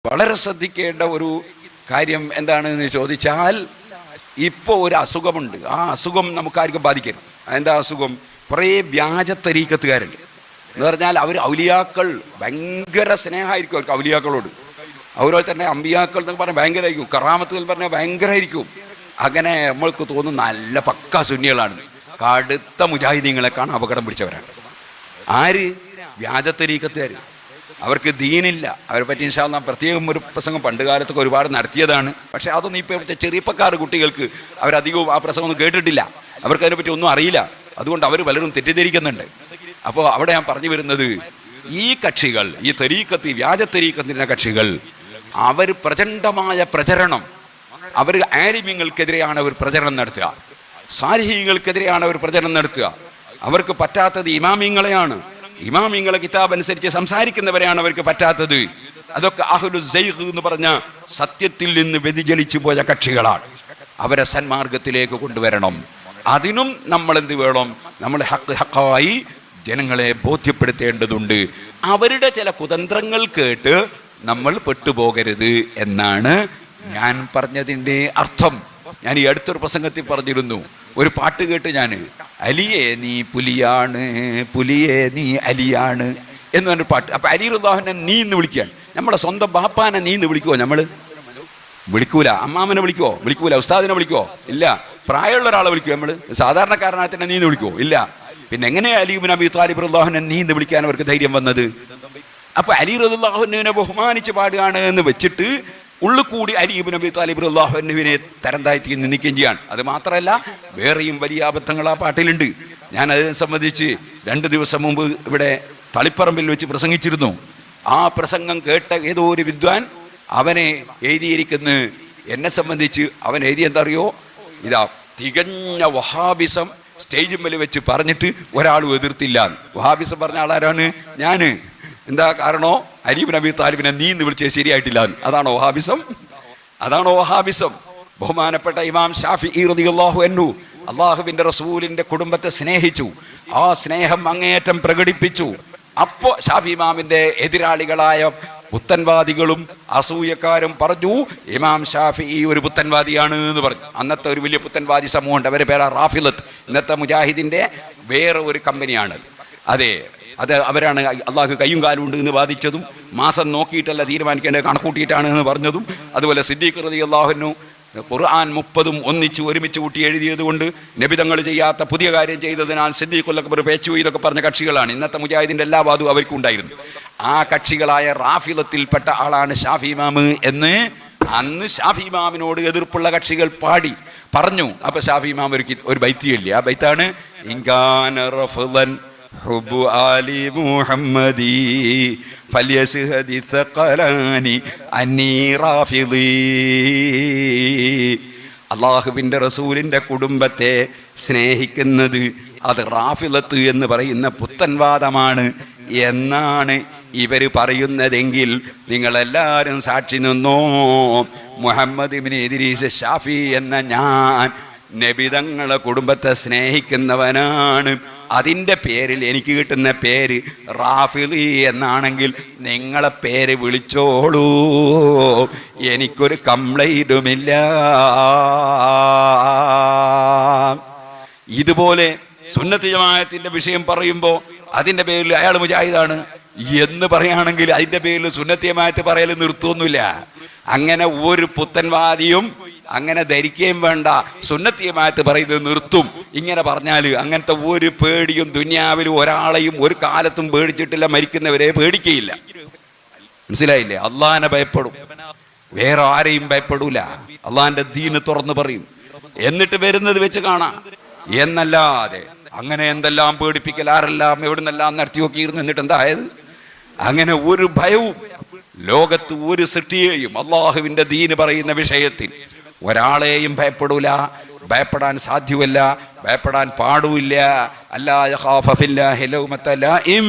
വളരെ ശ്രദ്ധിക്കേണ്ട ഒരു കാര്യം എന്താണെന്ന് ചോദിച്ചാൽ, ഇപ്പോൾ ഒരു അസുഖമുണ്ട്. ആ അസുഖം നമുക്കാർക്കും ബാധിക്കരുത്. എന്താ അസുഖം? കുറേ വ്യാജ തരീക്കത്തുകാരുണ്ട്. എന്ന് പറഞ്ഞാൽ അവർ ഔലിയാക്കൾ ഭയങ്കര സ്നേഹമായിരിക്കും അവർക്ക് ഔലിയാക്കളോട്. അതുപോലെ തന്നെ അമ്പിയാക്കൾ എന്നൊക്കെ പറഞ്ഞാൽ ഭയങ്കരമായിരിക്കും, കറാമത്തുകൾ പറഞ്ഞാൽ ഭയങ്കരമായിരിക്കും. അങ്ങനെ നമ്മൾക്ക് തോന്നും നല്ല പക്ക സുന്നികളാണ്. കടുത്ത മുജാഹിദീങ്ങളെക്കാണ് അപകടം പിടിച്ചവരാണ്. ആര്? വ്യാജ തരീക്കത്തുകാർ. അവർക്ക് ദീനില്ല. അവരെ പറ്റി ഇൻഷാ അല്ലാഹ് പ്രത്യേകം ഒരു പ്രസംഗം പണ്ട് കാലത്തൊക്കെ ഒരുപാട് നടത്തിയതാണ്. പക്ഷേ അതൊന്നും ഇപ്പോൾ ചെറിയപ്പക്കാർ കുട്ടികൾക്ക് അവരധികവും ആ പ്രസംഗമൊന്നും കേട്ടിട്ടില്ല. അവർക്ക് അതിനെപ്പറ്റി ഒന്നും അറിയില്ല. അതുകൊണ്ട് അവർ പലരും തെറ്റിദ്ധരിക്കുന്നുണ്ട്. അപ്പോൾ അവിടെ ഞാൻ പറഞ്ഞു വരുന്നത്, ഈ കക്ഷികൾ, ഈ തരീക്കത്ത്, വ്യാജ തരീക്കത്തിൻ്റെ കക്ഷികൾ, അവർ പ്രചണ്ഡമായ പ്രചരണം, അവർ ആലിമ്യങ്ങൾക്കെതിരെയാണ് അവർ പ്രചരണം നടത്തുക, സാലിഹീങ്ങൾക്കെതിരെയാണ് അവർ പ്രചരണം നടത്തുക. അവർക്ക് പറ്റാത്തത് ഇമാമിങ്ങളെയാണ്. ഇമാമിങ്ങളെ കിതാബ് അനുസരിച്ച് സംസാരിക്കുന്നവരെയാണ് അവർക്ക് പറ്റാത്തത്. അതൊക്കെ അഹ്ലു സൈഖ് എന്ന് പറഞ്ഞ സത്യത്തിൽ നിന്ന് വ്യതിചലിച്ചു പോയ കക്ഷികളാണ്. അവരെ സന്മാർഗത്തിലേക്ക് കൊണ്ടുവരണം. അതിനും നമ്മൾ എന്ത് വേണം? നമ്മൾ ഹക്കായി ജനങ്ങളെ ബോധ്യപ്പെടുത്തേണ്ടതുണ്ട്. അവരുടെ ചില കുതന്ത്രങ്ങൾ കേട്ട് നമ്മൾ പെട്ടുപോകരുത് എന്നാണ് ഞാൻ പറഞ്ഞതിൻ്റെ അർത്ഥം. ഞാൻ ഈ അടുത്തൊരു പ്രസംഗത്തിൽ പറഞ്ഞിരുന്നു, ഒരു പാട്ട് കേട്ട് ഞാൻ, അലിയെ നീ പുലിയാണ്, പുലിയെ നീ അലിയാണ് എന്ന് പറഞ്ഞൊരു പാട്ട്. അപ്പം അലി റളിയല്ലാഹുവിനെ നീ എന്ന് വിളിക്കാൻ, നമ്മളെ സ്വന്തം ബാപ്പാനെ നീ എന്ന് വിളിക്കുമോ? നമ്മൾ വിളിക്കൂല. അമ്മാമനെ വിളിക്കുമോ? വിളിക്കൂല. ഉസ്താദിനെ വിളിക്കുമോ? ഇല്ല. പ്രായമുള്ള ഒരാളെ വിളിക്കുമോ? നമ്മൾ സാധാരണക്കാരനായ തന്നെ നീ എന്ന് വിളിക്കുമോ? ഇല്ല. പിന്നെ എങ്ങനെയാണ് അലി ഇബ്നു അബീ ത്വാലിബ് റളിയല്ലാഹുവിനെ നീ എന്ന് വിളിക്കാൻ അവർക്ക് ധൈര്യം വന്നത്? അപ്പോൾ അലി റളിയല്ലാഹുവിനെ ബഹുമാനിച്ച് പാടുകയാണ് എന്ന് വെച്ചിട്ട് ഉള്ളു കൂടി അലി ഇബ്നു അബീ ത്വാലിബ് റളിയല്ലാഹുവിനെ തരം താഴ്ത്തി നിന്ദിക്കുകയും ചെയ്യാൻ. അത് മാത്രമല്ല, വേറെയും വലിയ അബദ്ധങ്ങൾ ആ പാട്ടിലുണ്ട്. ഞാൻ അതിനെ സംബന്ധിച്ച് 2 ദിവസം മുമ്പ് ഇവിടെ തളിപ്പറമ്പിൽ വെച്ച് പ്രസംഗിച്ചിരുന്നു. ആ പ്രസംഗം കേട്ട ഏതോ ഒരു വിദ്വാൻ അവനെ എഴുതിയിരിക്കുന്ന, എന്നെ സംബന്ധിച്ച് അവൻ എഴുതി എന്താ അറിയോ? ഇതാ തികഞ്ഞ വഹാബിസം സ്റ്റേജ് മേൽ വെച്ച് പറഞ്ഞിട്ട് ഒരാളും എതിർത്തില്ല. വഹാബിസം പറഞ്ഞ ആളാരാണ്? ഞാൻ. എന്താ കാരണോ? അലി ഇബ്നു അബീ ത്വാലിബിനെ നീ എന്ന് വിളിച്ചത് ശരിയായിട്ടില്ല. അതാണോ വഹാബിസം? അതാണോ വഹാബിസം? ബഹുമാനപ്പെട്ട ഇമാം ഷാഫിഈ റളിയല്ലാഹു അൻഹു അള്ളാഹുവിൻ്റെ റസൂലിൻ്റെ കുടുംബത്തെ സ്നേഹിച്ചു. ആ സ്നേഹം അങ്ങേയറ്റം പ്രകടിപ്പിച്ചു. അപ്പോൾ ഷാഫി ഇമാമിൻ്റെ എതിരാളികളായ പുത്തൻവാദികളും അസൂയക്കാരും പറഞ്ഞു, ഇമാം ഷാഫിഈ ഒരു പുത്തൻവാദിയാണ് എന്ന് പറഞ്ഞു. അന്നത്തെ ഒരു വലിയ പുത്തൻവാദി സമൂഹമുണ്ട്, അവരുടെ പേരാ റാഫിളത്ത്. ഇന്നത്തെ മുജാഹിദിൻ്റെ വേറെ ഒരു കമ്പനിയാണത്. അതെ, അത് അവരാണ് അള്ളാഹു കയ്യും കാലും ഉണ്ട് എന്ന് വാദിച്ചതും, മാസം നോക്കിയിട്ടല്ല തീരുമാനിക്കേണ്ടത് കണക്കൂട്ടിയിട്ടാണ് എന്ന് പറഞ്ഞതും. അതുപോലെ സിദ്ദീഖ് റളിയല്ലാഹു അൻഹു ഖുർആൻ 30 ഒരുമിച്ച് കൂട്ടി എഴുതിയത് കൊണ്ട് നബിതങ്ങൾ ചെയ്യാത്ത പുതിയ കാര്യം ചെയ്തതിനാൽ സിദ്ദീഖുൽ അക്ബർ പേച്ചു ഇതൊക്കെ പറഞ്ഞ കക്ഷികളാണ്. ഇന്നത്തെ മുജാഹിദിൻ്റെ എല്ലാ വാദവും അവർക്കും ഉണ്ടായിരുന്നു. ആ കക്ഷികളായ റാഫിളത്തിൽപ്പെട്ട ആളാണ് ഷാഫി ഇമാമ് എന്ന് അന്ന് ഷാഫി ഇമാമിനോട് എതിർപ്പുള്ള കക്ഷികൾ പറഞ്ഞു. അപ്പോൾ ഷാഫി ഇമാം ഒരു ബൈത്തിയില്ലേ, ആ ബൈത്താണ് ഇൻകാന റഫ്ളൻ ഹുബ്ബു ആലി മുഹമ്മദി ഫല്യസ്ഹദി തഖലാനി അന്നീ റാഫിളി. അള്ളാഹുവിൻ്റെ റസൂലിൻ്റെ കുടുംബത്തെ സ്നേഹിക്കുന്നത് അത് റാഫിളത്ത് എന്ന് പറയുന്ന പുത്തൻവാദമാണ് എന്നാണ് ഇവർ പറയുന്നതെങ്കിൽ നിങ്ങളെല്ലാവരും സാക്ഷി നിന്നോ. മുഹമ്മദ് ഇബ്നു ഇദ്രീസ് ഷാഫി എന്ന ഞാൻ നബിതങ്ങളെ കുടുംബത്തെ സ്നേഹിക്കുന്നവനാണ്. അതിൻ്റെ പേരിൽ എനിക്ക് കിട്ടുന്ന പേര് റാഫിളി എന്നാണെങ്കിൽ നിങ്ങളെ പേര് വിളിച്ചോളൂ, എനിക്കൊരു കംപ്ലൈൻറ്റുമില്ല. ഇതുപോലെ സുന്നത്ത് ജമാഅത്തിൻ്റെ വിഷയം പറയുമ്പോൾ അതിൻ്റെ പേരിൽ അയാൾ മുജാഹിദാണ് എന്ന് പറയുകയാണെങ്കിൽ അതിൻ്റെ പേരിൽ സുന്നത്ത് ജമാഅത്ത് പറയൽ നിർത്തുമൊന്നുമില്ല. അങ്ങനെ ഒരു പുത്തൻവാദിയും അങ്ങനെ ധരിക്കുകയും വേണ്ട, സുന്നത്ത് ജമാഅത്ത് പറയുന്നത് നിർത്തും. ഇങ്ങനെ പറഞ്ഞാൽ അങ്ങനത്തെ ഒരു പേടിയും ദുനിയാവിലും ഒരാളെയും ഒരു കാലത്തും പേടിച്ചിട്ടില്ല, മരിക്കുന്നവരെ പേടിക്കുകയില്ല. മനസ്സിലായില്ലേ? അള്ളാഹിനെ ഭയപ്പെടും, വേറെ ആരെയും ഭയപ്പെടൂല. അള്ളാഹിൻ്റെ ദീന് തുറന്നു പറയും, എന്നിട്ട് വരുന്നത് വെച്ച് കാണാം എന്നല്ലാതെ അങ്ങനെ എന്തെല്ലാം പേടിപ്പിക്കൽ ആരെല്ലാം എവിടുന്നെല്ലാം നടത്തി നോക്കിയിരുന്നു. എന്നിട്ട് എന്തായത്? അങ്ങനെ ഒരു ഭയവും ലോകത്ത് ഒരു സൃഷ്ടിയെയും അള്ളാഹുവിൻ്റെ ദീന് പറയുന്ന വിഷയത്തിൽ ഒരാളെയും ഭയപ്പെടൂല, ഭയപ്പെടാൻ സാധ്യമല്ല, ഭയപ്പെടാൻ പാടില്ല. അല്ലാ യഖാഫ ഫില്ലാഹി ലൗമത ലായിം.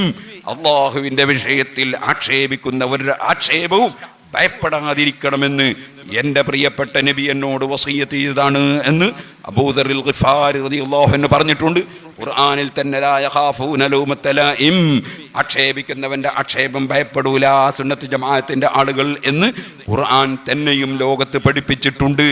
അള്ളാഹുവിൻ്റെ വിഷയത്തിൽ ആക്ഷേപിക്കുന്ന ഒരു ആക്ഷേപവും ഭയപ്പെടാതിരിക്കണമെന്ന് എൻ്റെ പ്രിയപ്പെട്ട നബി എന്നോട് വസിയ്യത്ത് ചെയ്തതാണ് എന്ന് അബൂദറിൽ ഗിഫാരി റളിയല്ലാഹു അൻഹു പറഞ്ഞിട്ടുണ്ട്. ഖുർആനിൽ തന്നെ ലാ യഖാഫൂന ലൗമത്ത ലായിം, ആക്ഷേപിക്കുന്നവൻ്റെ ആക്ഷേപം ഭയപ്പെടൂല സുന്നത്ത് ജമാഅത്തിന്റെ ആളുകൾ എന്ന് ഖുർആൻ തന്നെയും ലോകത്ത് പഠിപ്പിച്ചിട്ടുണ്ട്.